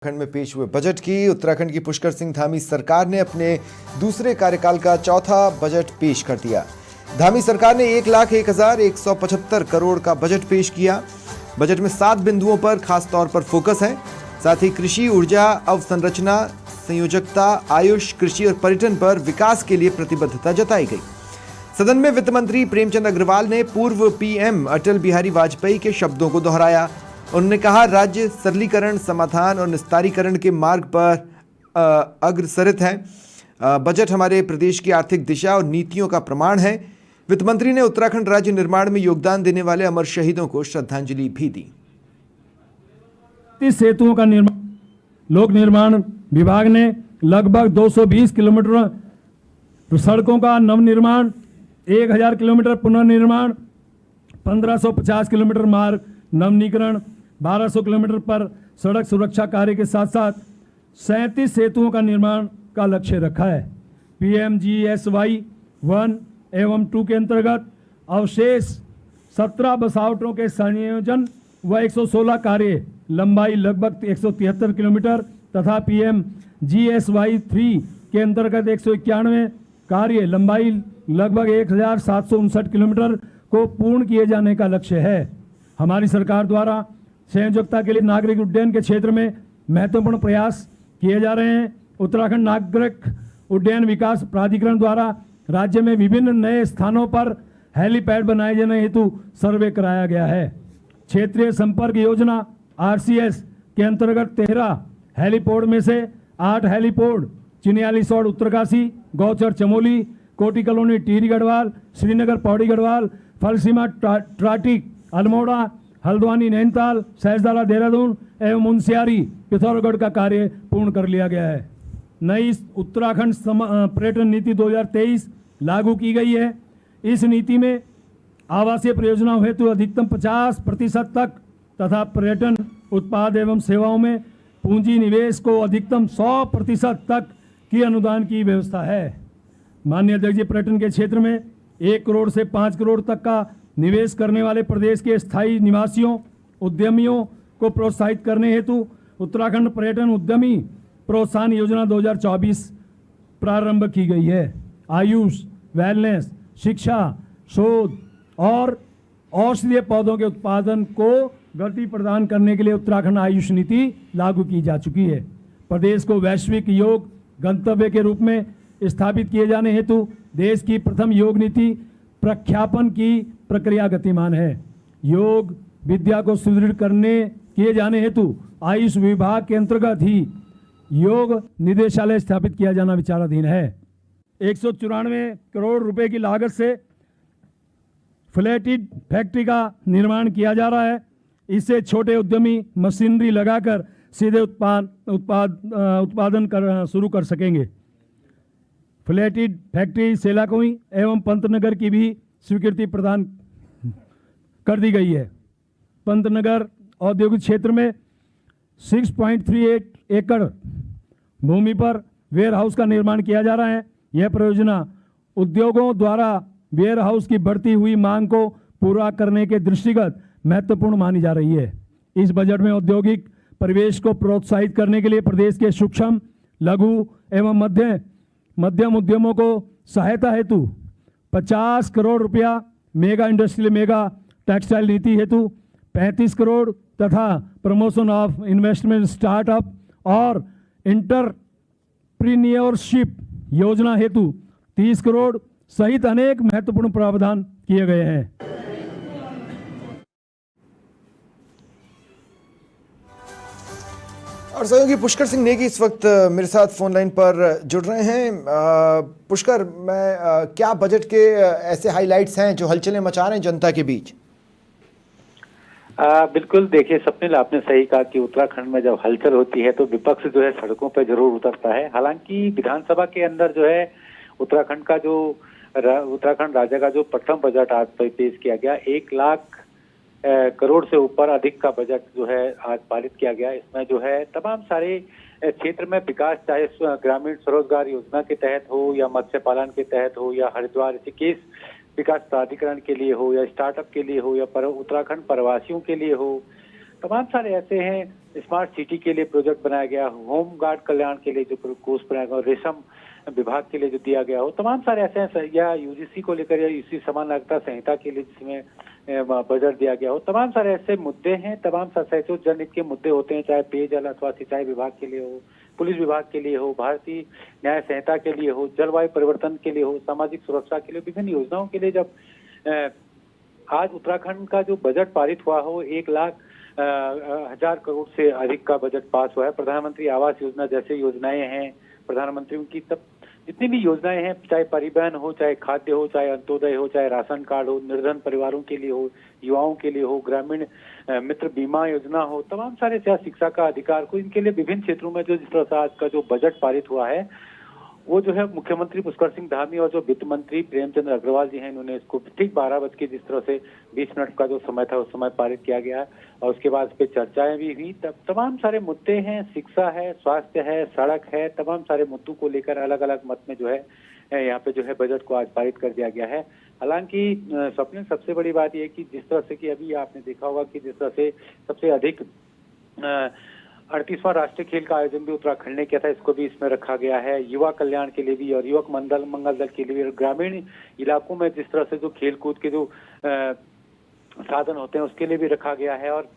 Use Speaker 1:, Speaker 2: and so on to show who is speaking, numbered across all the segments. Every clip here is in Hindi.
Speaker 1: उत्तराखंड में पेश हुए बजट की उत्तराखंड की पुष्कर सिंह धामी सरकार ने अपने दूसरे कार्यकाल का चौथा बजट पेश कर दिया। धामी सरकार ने 1,01,175 करोड़ का बजट पेश किया। बजट में 7 बिंदुओं पर खास तौर पर फोकस है। साथ ही कृषि, ऊर्जा, अवसंरचना, संयोजकता, आयुष, कृषि और पर्यटन पर विकास के लिए प्रतिबद्धता जताई गई। सदन में वित्त मंत्री प्रेमचंद अग्रवाल ने पूर्व पीएम अटल बिहारी वाजपेयी के शब्दों को दोहराया। उन्होंने कहा, राज्य सरलीकरण, समाधान और निस्तारीकरण के मार्ग पर अग्रसरित है। बजट हमारे प्रदेश की आर्थिक दिशा और नीतियों का प्रमाण है। वित्त मंत्री ने उत्तराखंड राज्य निर्माण में योगदान देने वाले अमर शहीदों को श्रद्धांजलि भी दी।
Speaker 2: सेतुओं का निर्माण, लोक निर्माण विभाग ने लगभग 220 किलोमीटर सड़कों का नवनिर्माण, 1000 किलोमीटर पुनर्निर्माण, 1550 किलोमीटर मार्ग नवनीकरण, 1200 किलोमीटर पर सड़क सुरक्षा कार्य के साथ साथ 37 सेतुओं का निर्माण का लक्ष्य रखा है। PMGSY 1 एवं 2 के अंतर्गत अवशेष 17 बसावटों के संयोजन व 116 कार्य लंबाई लगभग 173 किलोमीटर तथा PMGSY 3 के अंतर्गत 191 कार्य लंबाई लगभग 1759 किलोमीटर को पूर्ण किए जाने का लक्ष्य है। हमारी सरकार द्वारा संयोजकता के लिए नागरिक उड्डयन के क्षेत्र में महत्वपूर्ण प्रयास किए जा रहे हैं। उत्तराखंड नागरिक उड्डयन विकास प्राधिकरण द्वारा राज्य में विभिन्न नए स्थानों पर हेलीपैड बनाए जाने हेतु सर्वे कराया गया है। क्षेत्रीय संपर्क योजना RCS के अंतर्गत 13 हेलीपोर्ट में से 8 हेलीपोर्ट चिन्यालीसौड़, उत्तरकाशी, गौचर, चमोली, कोटी कॉलोनी, टिहरी गढ़वाल, श्रीनगर, पौड़ी गढ़वाल, फलसीमा, ट्राटिक, अल्मोड़ा, हल्द्वानी, नैनीताल, सहसदारा, देहरादून एवं मुनस्यारी, पिथौरागढ़ का कार्य पूर्ण कर लिया गया है। नई उत्तराखंड पर्यटन नीति 2023 लागू की गई है। इस नीति में आवासीय परियोजनाओं हेतु अधिकतम 50% तक तथा पर्यटन उत्पाद एवं सेवाओं में पूंजी निवेश को अधिकतम 100% तक की अनुदान की व्यवस्था है। माननीय अध्यक्ष जी, पर्यटन के क्षेत्र में 1 करोड़ से 5 करोड़ तक का निवेश करने वाले प्रदेश के स्थायी निवासियों, उद्यमियों को प्रोत्साहित करने हेतु उत्तराखंड पर्यटन उद्यमी प्रोत्साहन योजना 2024 प्रारंभ की गई है। आयुष, वेलनेस, शिक्षा, शोध और औषधीय पौधों के उत्पादन को गति प्रदान करने के लिए उत्तराखंड आयुष नीति लागू की जा चुकी है। प्रदेश को वैश्विक योग गंतव्य के रूप में स्थापित किए जाने हेतु देश की प्रथम योग नीति प्रख्यापन की प्रक्रिया गतिमान है। योग विद्या को सुदृढ़ किए जाने हेतु आयुष विभाग के अंतर्गत ही योग निदेशालय स्थापित किया जाना विचाराधीन है। 194 करोड़ रुपए की लागत से फ्लैटिड फैक्ट्री का निर्माण किया जा रहा है। इससे छोटे उद्यमी मशीनरी लगाकर सीधे उत्पादन शुरू कर सकेंगे। फ्लैटिड फैक्ट्री सेलाकुई एवं पंतनगर की भी स्वीकृति प्रदान कर दी गई है। पंतनगर औद्योगिक क्षेत्र में 6.38 एकड़ भूमि पर वेयर हाउस का निर्माण किया जा रहा है। यह परियोजना उद्योगों द्वारा वेयर हाउस की बढ़ती हुई मांग को पूरा करने के दृष्टिगत महत्वपूर्ण मानी जा रही है। इस बजट में औद्योगिक परिवेश को प्रोत्साहित करने के लिए प्रदेश के सूक्ष्म, लघु एवं मध्यम उद्यमों को सहायता हेतु 50 करोड़ रुपया, मेगा इंडस्ट्रियल, मेगा टेक्सटाइल नीति हेतु 35 करोड़ तथा प्रमोशन ऑफ इन्वेस्टमेंट, स्टार्टअप और एंटरप्रीनियोरशिप योजना हेतु 30 करोड़ सहित अनेक महत्वपूर्ण प्रावधान किए गए हैं।
Speaker 1: और सहयोगी पुष्कर सिंह नेगी इस वक्त मेरे साथ फोन लाइन पर जुड़ रहे हैं। पुष्कर, क्या बजट के ऐसे हाइलाइट्स हैं जो हलचलें मचा रहे हैं जनता के बीच?
Speaker 3: बिल्कुल, देखिए स्वप्निल, आपने सही कहा कि उत्तराखंड में जब हलचल होती है तो विपक्ष जो है सड़कों पर जरूर उतरता है। हालांकि विधानसभा के अंदर जो है उत्तराखंड राज्य का जो प्रथम बजट आज पेश किया गया, 1 लाख करोड़ से ऊपर अधिक का बजट जो है आज पारित किया गया। इसमें जो है तमाम सारे क्षेत्र में विकास, चाहे ग्रामीण स्वरोजगार योजना के तहत हो या मत्स्य पालन के तहत हो या हरिद्वार ऋषिकेश विकास प्राधिकरण के लिए हो या स्टार्टअप के लिए हो या उत्तराखंड प्रवासियों के लिए हो, तमाम सारे ऐसे हैं स्मार्ट सिटी के लिए प्रोजेक्ट बनाया गया, होम गार्ड कल्याण के लिए जो कोर्स बनाया गया, रेशम विभाग के लिए जो दिया गया हो, तमाम सारे ऐसे हैं, या यूजीसी को लेकर या यूजीसी समान नागरिकता संहिता के लिए जिसमें बजट दिया गया हो, तमाम सारे ऐसे मुद्दे हैं, तमाम सारे जनहित के मुद्दे होते हैं, चाहे पेयजल अथवा सिंचाई विभाग के लिए हो, पुलिस विभाग के लिए हो, भारतीय न्याय संहिता के लिए हो, जलवायु परिवर्तन के लिए हो, सामाजिक सुरक्षा के लिए, विभिन्न योजनाओं के लिए जब आज उत्तराखंड का जो बजट पारित हुआ हो, 1,00,000 करोड़ से अधिक का बजट पास हुआ है। प्रधानमंत्री आवास योजना जैसे योजनाएं हैं, प्रधानमंत्री की तब जितनी भी योजनाएं हैं, चाहे परिवहन हो, चाहे खाद्य हो, चाहे अंत्योदय हो, चाहे राशन कार्ड हो, निर्धन परिवारों के लिए हो, युवाओं के लिए हो, ग्रामीण मित्र बीमा योजना हो, तमाम सारे, चाहे शिक्षा का अधिकार को, इनके लिए विभिन्न क्षेत्रों में जो जिस तरह से आज का जो बजट पारित हुआ है, वो जो है मुख्यमंत्री पुष्कर सिंह धामी और जो वित्त मंत्री प्रेमचंद्र अग्रवाल जी हैं, इन्होंने इसको ठीक 12 बज के जिस तरह से 20 मिनट का जो समय था उस समय पारित किया गया और उसके बाद इस पे चर्चाएं भी हुई। तब तमाम सारे मुद्दे हैं, शिक्षा है, स्वास्थ्य है, सड़क है, तमाम सारे मुद्दों को लेकर अलग अलग मत में जो है यहाँ पे जो है बजट को आज पारित कर दिया गया है। हालांकि स्वप्निल, सबसे बड़ी बात यह है कि जिस तरह से कि अभी आपने देखा होगा कि जिस तरह से सबसे अधिक 38वां राष्ट्रीय खेल का आयोजन भी उत्तराखंड ने किया था, इसको भी इसमें रखा गया है। युवा कल्याण के लिए भी और युवक मंगल दल के लिए भी, और ग्रामीण इलाकों में जिस तरह से जो खेल कूद के जो साधन होते हैं उसके लिए भी रखा गया है। और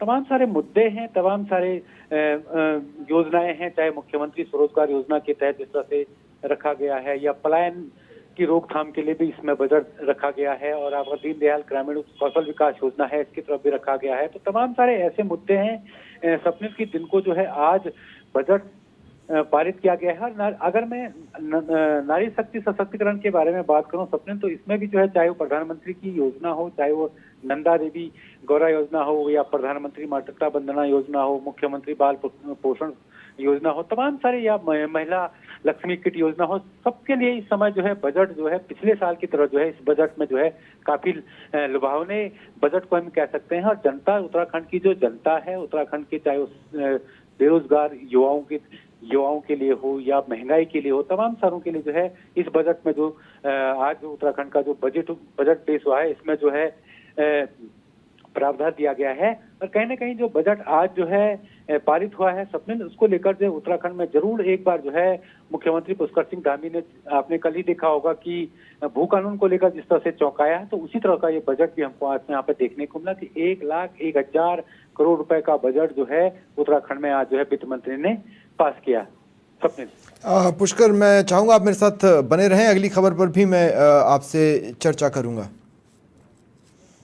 Speaker 3: तमाम सारे मुद्दे हैं, तमाम सारे योजनाएं हैं, चाहे मुख्यमंत्री स्वरोजगार योजना के तहत जिस तरह से रखा गया है, या पलायन की रोकथाम के लिए भी इसमें बजट रखा गया है, और आपका दीनदयाल ग्रामीण कौशल विकास योजना है, इसकी तरफ भी रखा गया है। तो तमाम सारे ऐसे मुद्दे हैं स्वप्निल की जिनको जो है आज बजट पारित किया गया है। और अगर मैं नारी शक्ति सशक्तिकरण के बारे में बात करूं स्वप्निल, तो इसमें भी जो है, चाहे वो प्रधानमंत्री की योजना हो, चाहे वो नंदा देवी गौरा योजना हो, या प्रधानमंत्री मातृत्व वंदना योजना हो, मुख्यमंत्री बाल पोषण योजना हो, तमाम सारे, या महिला लक्ष्मी किट योजना हो, सबके लिए इस समय जो है बजट जो है पिछले साल की तरह जो है इस बजट में जो है काफी लुभावने बजट को हम कह सकते हैं। और जनता, उत्तराखंड की जो जनता है, उत्तराखंड के चाहे उस बेरोजगार युवाओं के लिए हो या महंगाई के लिए हो, तमाम सारों के लिए जो है इस बजट में जो आज उत्तराखंड का जो बजट पेश हुआ है, इसमें जो है प्रावधान दिया गया है। और कहीं ना कहीं जो बजट आज जो है पारित हुआ है स्वप्निल, उसको लेकर जो उत्तराखंड में जरूर एक बार जो है मुख्यमंत्री पुष्कर सिंह धामी ने, आपने कल ही देखा होगा कि भू कानून को लेकर जिस तरह से चौंकाया है, तो उसी तरह का ये बजट भी हमको आज यहाँ पे देखने को मिला कि 1,01,000 करोड़ रुपए का बजट जो है उत्तराखंड में आज जो है वित्त मंत्री ने पास किया। स्वप्निल,
Speaker 1: पुष्कर, मैं चाहूंगा आप मेरे साथ बने रहें, अगली खबर पर भी मैं आपसे चर्चा करूंगा।